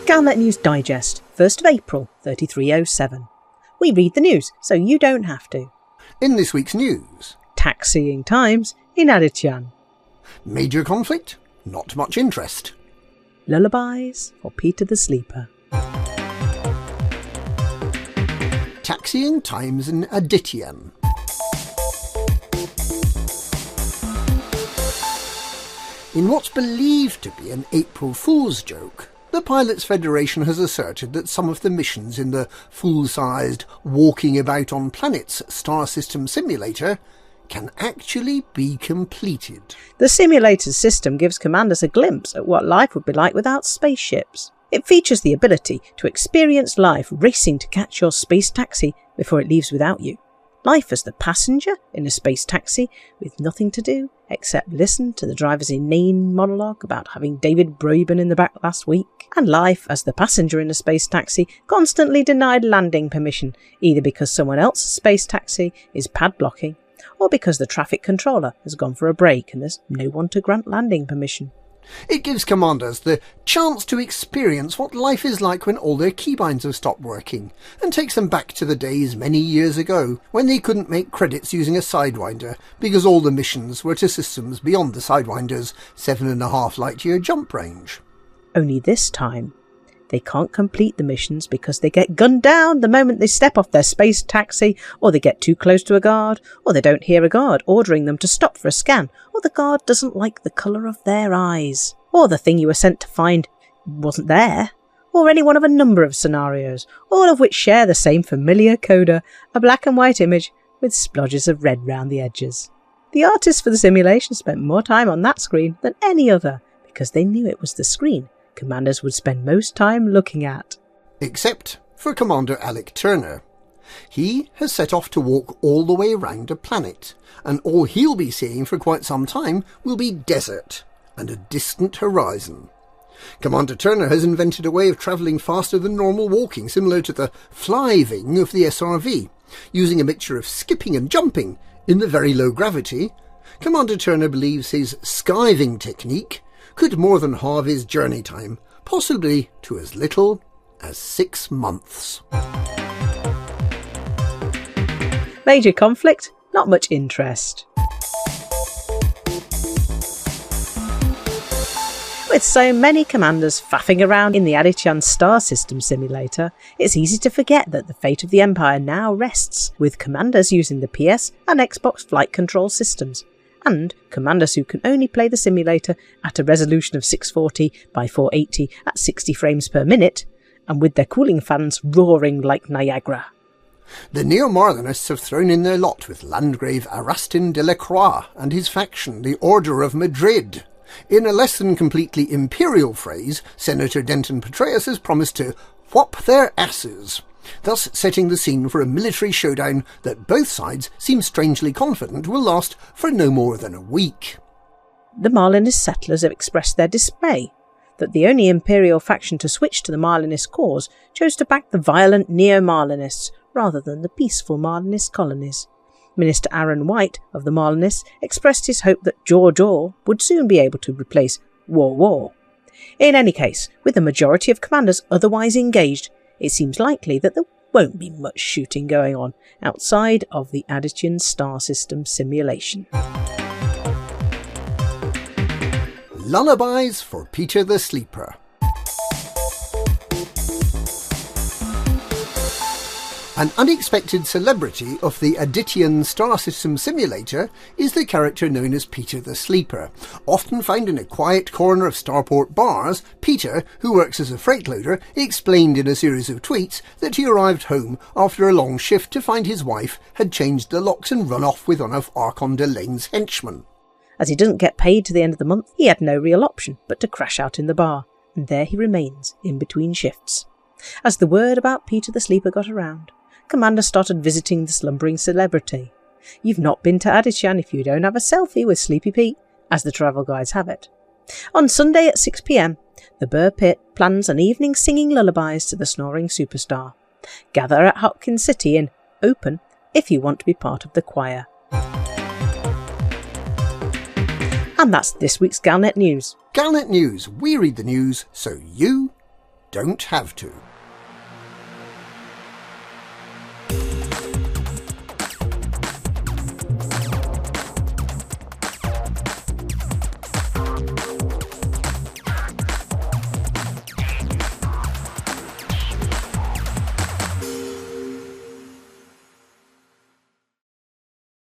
Galnet News Digest, 1st of April, 3307. We read the news, so you don't have to. In this week's news, Taxiing times in Adityan. Major conflict, not much interest. Lullabies for Peter the Sleeper. Taxiing times in Adityan. In what's believed to be an April Fool's joke, the Pilots Federation has asserted that some of the missions in the full-sized Walking About on Planets star system simulator can actually be completed. The simulator's system gives commanders a glimpse at what life would be like without spaceships. It features the ability to experience life racing to catch your space taxi before it leaves without you. Life as the passenger in a space taxi with nothing to do except listen to the driver's inane monologue about having David Braben in the back last week. And life as the passenger in a space taxi constantly denied landing permission, either because someone else's space taxi is padlocking or because the traffic controller has gone for a break and there's no one to grant landing permission. It gives commanders the chance to experience what life is like when all their keybinds have stopped working, and takes them back to the days many years ago when they couldn't make credits using a Sidewinder because all the missions were to systems beyond the Sidewinder's 7.5 light-year jump range. Only this time, they can't complete the missions because they get gunned down the moment they step off their space taxi, or they get too close to a guard, or they don't hear a guard ordering them to stop for a scan, or the guard doesn't like the colour of their eyes, or the thing you were sent to find wasn't there, or any one of a number of scenarios, all of which share the same familiar coda, a black and white image with splodges of red round the edges. The artists for the simulation spent more time on that screen than any other, because they knew it was the screen commanders would spend most time looking at. Except for Commander Alec Turner. He has set off to walk all the way around a planet, and all he'll be seeing for quite some time will be desert and a distant horizon. Commander Turner has invented a way of travelling faster than normal walking, similar to the flyving of the SRV, using a mixture of skipping and jumping in the very low gravity. Commander Turner believes his skiving technique could more than halve his journey time, possibly to as little as 6 months. Major conflict, not much interest. With so many commanders faffing around in the Adityan star system simulator, it's easy to forget that the fate of the Empire now rests with commanders using the PS and Xbox flight control systems, and commanders who can only play the simulator at a resolution of 640 by 480 at 60 frames per minute, and with their cooling fans roaring like Niagara. The Neo-Marlinists have thrown in their lot with Landgrave Arastin de la Croix and his faction, the Order of Madrid. In a less than completely imperial phrase, Senator Denton Petraeus has promised to whop their asses, thus setting the scene for a military showdown that both sides seem strangely confident will last for no more than a week. The Marlinist settlers have expressed their dismay that the only imperial faction to switch to the Marlinist cause chose to back the violent Neo-Marlinists rather than the peaceful Marlinist colonies. Minister Aaron White of the Marlinists expressed his hope that Jaw would soon be able to replace War. In any case, with the majority of commanders otherwise engaged, it seems likely that there won't be much shooting going on outside of the Adityan star system simulation. Lullabies for Peter the Sleeper. An unexpected celebrity of the Adityan star system simulator is the character known as Peter the Sleeper. Often found in a quiet corner of starport bars, Peter, who works as a freight loader, explained in a series of tweets that he arrived home after a long shift to find his wife had changed the locks and run off with one of Archon de Lane's henchmen. As he doesn't get paid to the end of the month, he had no real option but to crash out in the bar, and there he remains in between shifts. As the word about Peter the Sleeper got around, Commander started visiting the slumbering celebrity. You've not been to Adityan if you don't have a selfie with Sleepy Pete, as the travel guides have it. On Sunday at 6 p.m, the Burr Pit plans an evening singing lullabies to the snoring superstar. Gather at Hopkins City and open if you want to be part of the choir. And that's this week's Galnet News. Galnet News. We read the news so you don't have to.